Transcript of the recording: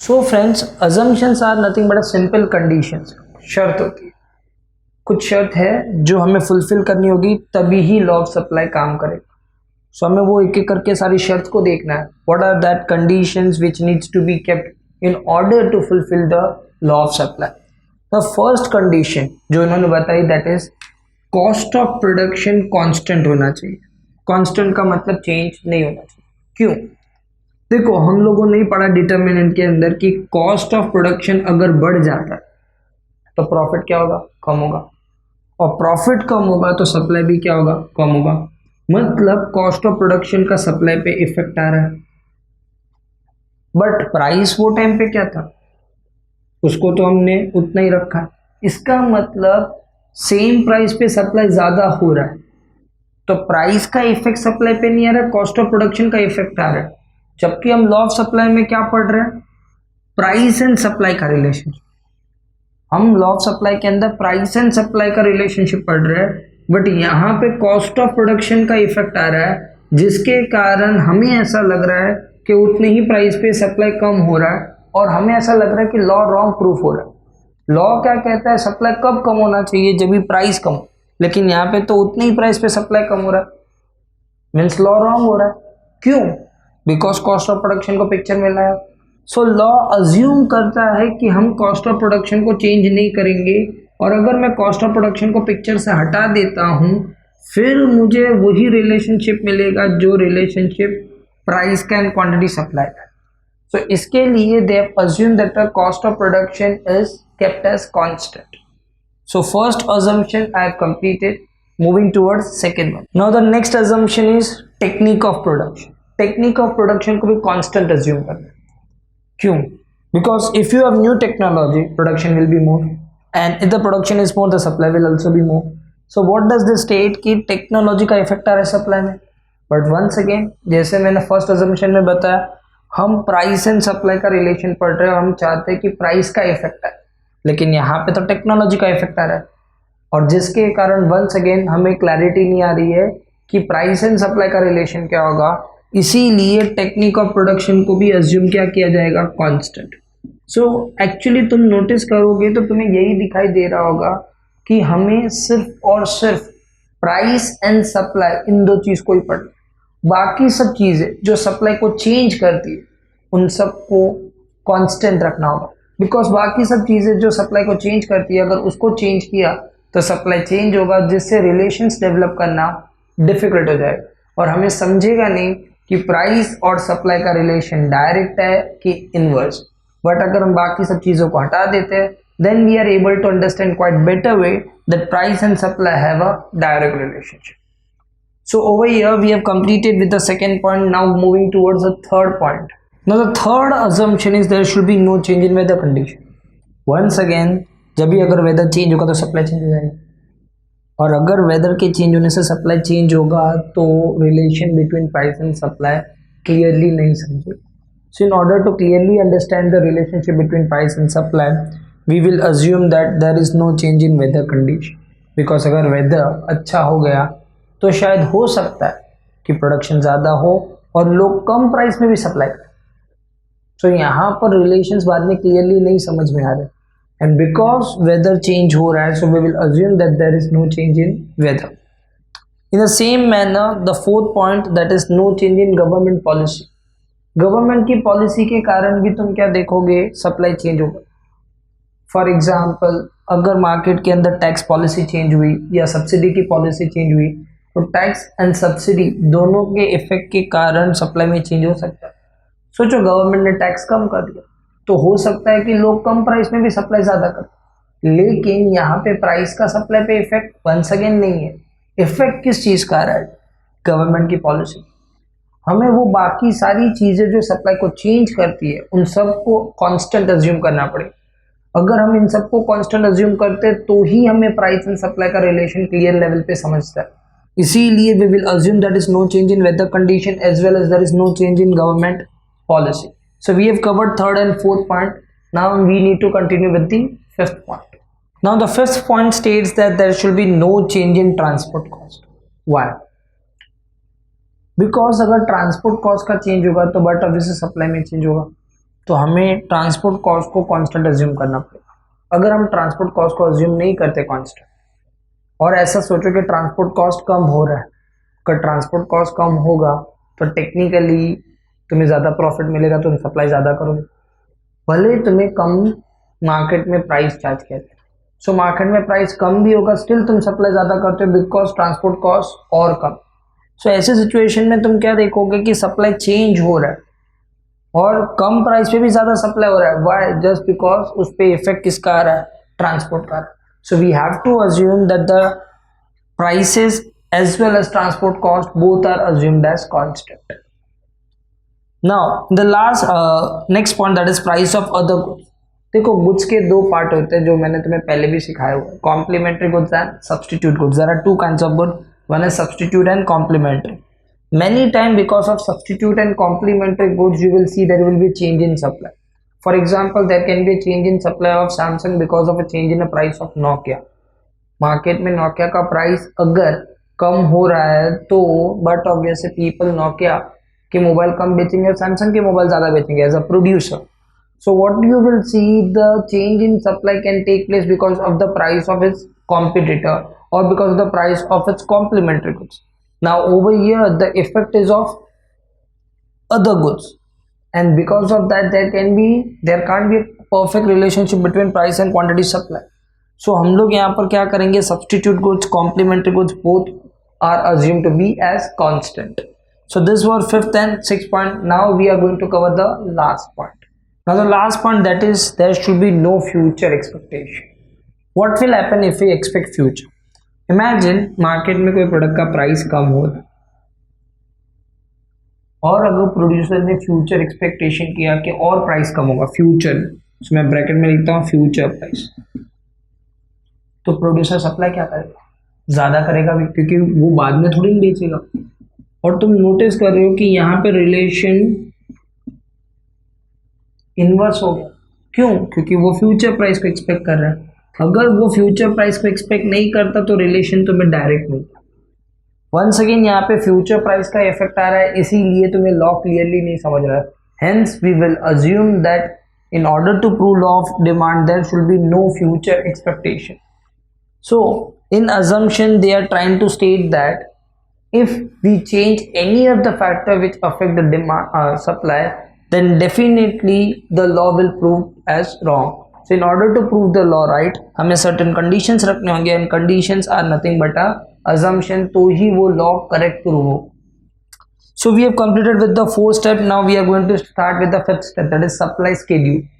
So friends, assumptions are nothing but simple conditions. शर्त होती है, कुछ शर्त है जो हमें फुलफिल करनी होगी तभी ही लॉ ऑफ सप्लाई काम करेगा। सो हमें वो एक एक करके सारी शर्त को देखना है। What are that conditions which needs to be kept in order to fulfil the law of supply. The first condition जो इन्होंने बताई that is cost of production constant होना चाहिए। कांस्टेंट का मतलब चेंज नहीं होना चाहिए। क्यों? देखो, हम लोगों ने पढ़ा डिटर्मिनेंट के अंदर कि कॉस्ट ऑफ प्रोडक्शन अगर बढ़ जाता है तो प्रॉफिट क्या होगा? कम होगा। और प्रॉफिट कम होगा तो सप्लाई भी क्या होगा? कम होगा। मतलब कॉस्ट ऑफ प्रोडक्शन का सप्लाई पे इफेक्ट आ रहा है। बट प्राइस वो टाइम पे क्या था, उसको तो हमने उतना ही रखा है। इसका मतलब सेम प्राइस पे सप्लाई ज्यादा हो रहा है तो प्राइस का इफेक्ट सप्लाई पे नहीं आ रहा है, कॉस्ट ऑफ प्रोडक्शन का इफेक्ट आ रहा है। जबकि हम लॉ ऑफ सप्लाई में क्या पढ़ रहे हैं? प्राइस एंड सप्लाई का रिलेशनशिप। हम लॉ ऑफ सप्लाई के अंदर प्राइस एंड सप्लाई का रिलेशनशिप पढ़ रहे हैं, बट यहाँ पे कॉस्ट ऑफ प्रोडक्शन का इफेक्ट आ रहा है, जिसके कारण हमें ऐसा लग रहा है कि उतने ही प्राइस पे सप्लाई कम हो रहा है और हमें ऐसा लग रहा है कि लॉ रॉन्ग प्रूफ हो रहा है। लॉ क्या कहता है? सप्लाई कब कम होना चाहिए? जब भी प्राइस कम हो। लेकिन यहाँ पे तो उतने ही प्राइस पे सप्लाई कम हो रहा है, मीन्स लॉ रॉन्ग हो रहा है। क्यों? बिकॉज कॉस्ट ऑफ प्रोडक्शन को पिक्चर में लाया। सो लॉ अज्यूम करता है कि हम कॉस्ट ऑफ प्रोडक्शन को चेंज नहीं करेंगे, और अगर मैं कॉस्ट ऑफ प्रोडक्शन को पिक्चर से हटा देता हूं फिर मुझे वही रिलेशनशिप मिलेगा जो रिलेशनशिप प्राइस का एंड क्वांटिटी सप्लाई का। सो इसके लिए they have assume that the cost of production is kept as constant. So first assumption I have completed. Moving towards second one. Now the next assumption is technique of production. Technique of production को भी constant assume करना है। क्यों? Because if you have new technology, production will be more, and if the production is more, the supply will also be more. So what does this state कि technology का effect आ रहा है supply में? But once again, जैसे मैंने first assumption में बताया, हम price and supply का relation पढ़ रहे हैं और हम चाहते हैं कि price का effect आए, लेकिन यहाँ पे तो टेक्नोलॉजी का इफेक्ट आ रहा है, और जिसके कारण वंस अगेन हमें क्लैरिटी नहीं आ रही है कि प्राइस एंड सप्लाई का रिलेशन क्या होगा। इसीलिए टेक्निक ऑफ प्रोडक्शन को भी अज्यूम क्या किया जाएगा? कांस्टेंट। सो एक्चुअली तुम नोटिस करोगे तो तुम्हें यही दिखाई दे रहा होगा कि हमें सिर्फ और सिर्फ प्राइस एंड सप्लाई इन दो चीज को ही पढ़ना, बाकी सब चीजें जो सप्लाई को चेंज करती है उन सबको कांस्टेंट रखना होगा। बिकॉज बाकी सब चीजें जो सप्लाई को चेंज करती है, अगर उसको चेंज किया तो सप्लाई चेंज होगा, जिससे रिलेशंस डेवलप करना डिफिकल्ट हो जाएगा और हमें समझेगा नहीं कि प्राइस और सप्लाई का रिलेशन डायरेक्ट है कि इनवर्स। बट अगर हम बाकी सब चीजों को हटा देते हैं then we are able to understand quite better way that price and supply have a direct relationship. So over here we have completed with the second point. Now moving towards the third point. Now the third assumption is there should be no change in weather condition. Once again, जब भी अगर weather change होगा तो supply change हो जाएगी, और अगर weather के चेंज होने से सप्लाई चेंज होगा तो relation between price and supply clearly नहीं समझे। So in order to clearly understand the relationship between price and supply we will assume that there is no change in weather condition. Because अगर weather अच्छा हो गया तो शायद हो सकता है कि प्रोडक्शन ज़्यादा हो और लोग कम प्राइस में भी सप्लाई करें। तो यहाँ पर रिलेशंस बाद में क्लियरली नहीं समझ में आ रहे, एंड बिकॉज वेदर चेंज हो रहा है so we will assume that there is no change in weather. In the same manner the fourth point that is no change in government policy. Government की policy के कारण भी तुम क्या देखोगे? सप्लाई चेंज होगा। फॉर एग्जाम्पल, अगर market के अंदर टैक्स पॉलिसी चेंज हुई या सब्सिडी की पॉलिसी चेंज हुई तो टैक्स एंड सब्सिडी दोनों के इफेक्ट के कारण सप्लाई में चेंज हो सकता है। सोचो, गवर्नमेंट ने टैक्स कम कर दिया तो हो सकता है कि लोग कम प्राइस में भी सप्लाई ज्यादा करें, लेकिन यहाँ पे प्राइस का सप्लाई पे इफेक्ट वंस अगेन नहीं है। इफेक्ट किस चीज का आ रहा है? गवर्नमेंट की पॉलिसी। हमें वो बाकी सारी चीजें जो सप्लाई को चेंज करती है उन सबको कांस्टेंट अज्यूम करना पड़ेगा। अगर हम इन सबको कांस्टेंट अज्यूम करते तो ही हमें प्राइस एंड सप्लाई का रिलेशन क्लियर लेवल पे समझता है। इसीलिए we will assume that is no change in weather condition as well as there is no change in government policy. So we have covered third and fourth point. Now we need to continue with the fifth point. Now the fifth point states that there should be no change in transport cost. Why? Because अगर transport cost का change होगा तो but obviously supply में change होगा। तो हमें transport cost को constant assume करना पड़ेगा। अगर हम ट्रांसपोर्ट कॉस्ट को अज्यूम नहीं करते कांस्टेंट और ऐसा सोचो कि ट्रांसपोर्ट कॉस्ट कम हो रहा है, अगर ट्रांसपोर्ट कॉस्ट कम होगा तो टेक्निकली तुम्हें ज़्यादा प्रॉफिट मिलेगा, तुम सप्लाई ज़्यादा करोगे, भले तुम्हें कम मार्केट में प्राइस चार्ज किया जाए। सो मार्केट में प्राइस कम भी होगा, स्टिल तुम सप्लाई ज़्यादा करते हो बिकॉज ट्रांसपोर्ट कॉस्ट और कम। सो ऐसे सिचुएशन में तुम क्या देखोगे कि सप्लाई चेंज हो रहा है और कम प्राइस पे भी ज़्यादा सप्लाई हो रहा है। वाई? जस्ट बिकॉज उस पर इफेक्ट किसका आ रहा है? ट्रांसपोर्ट का। So we have to assume that the prices as well as transport cost both are assumed as constant. Now the last next point, that is price of other goods. देखो goods के दो part होते हैं जो मैंने तुम्हें पहले भी सिखाया हुआ है, complementary goods and substitute goods. There are two kinds of good, one is substitute and complementary. Many time because of substitute and complementary goods you will see there will be change in supply. For example, there can be a change in supply of Samsung because of a change in the price of Nokia. Market में Nokia का price अगर कम हो रहा है तो but obviously people Nokia के mobile कम बेचेंगे और सैमसंग के मोबाइल ज़्यादा बेचेंगे as a producer. So what you will see the change in supply can take place because of the price of its competitor और because of the price of its complementary goods. Now over here the effect is of other goods, and because of that there can't be a perfect relationship between price and quantity supply. So हम लोग यहाँ पर क्या करेंगे, substitute goods, complementary goods both are assumed to be as constant. So this was fifth and sixth point. Now we are going to cover the last point. Now the last point, that is there should be no future expectation. What will happen if we expect future? Imagine market में कोई product का price कम हो रहा है और अगर producer ने future expectation किया कि और प्राइस कम होगा फ्यूचर में, तो मैं ब्रैकेट में लिखता हूँ फ्यूचर प्राइस, तो प्रोड्यूसर सप्लाई क्या करेगा? ज़्यादा करेगा भी, क्योंकि वो बाद में थोड़ी नहीं बेचेगा. और तुम नोटिस कर रहे हो कि यहाँ पे रिलेशन इनवर्स हो गया. क्यों? क्योंकि वो फ्यूचर प्राइस को एक्सपेक्ट कर रहा है. अगर वो फ्यूचर प्राइस को एक्सपेक्ट नहीं करता तो रिलेशन तुम्हें डायरेक्ट मिलता. वंस अगेन यहाँ पे फ्यूचर प्राइस का इफेक्ट आ रहा है, इसीलिए तुम्हें लॉ क्लियरली नहीं समझ रहा है. Hence we will assume that in order to prove law of demand there should be no future expectation. So in assumption they are trying to state that if we change any of the factor which affect the demand supply, then definitely the law will prove as wrong. So in order to prove the law right, हमें certain conditions रखने होंगे, and conditions are nothing but a assumption, तो ही वो law correct prove हो. So we have completed with the fourth step. Now we are going to start with the fifth step, that is supply schedule.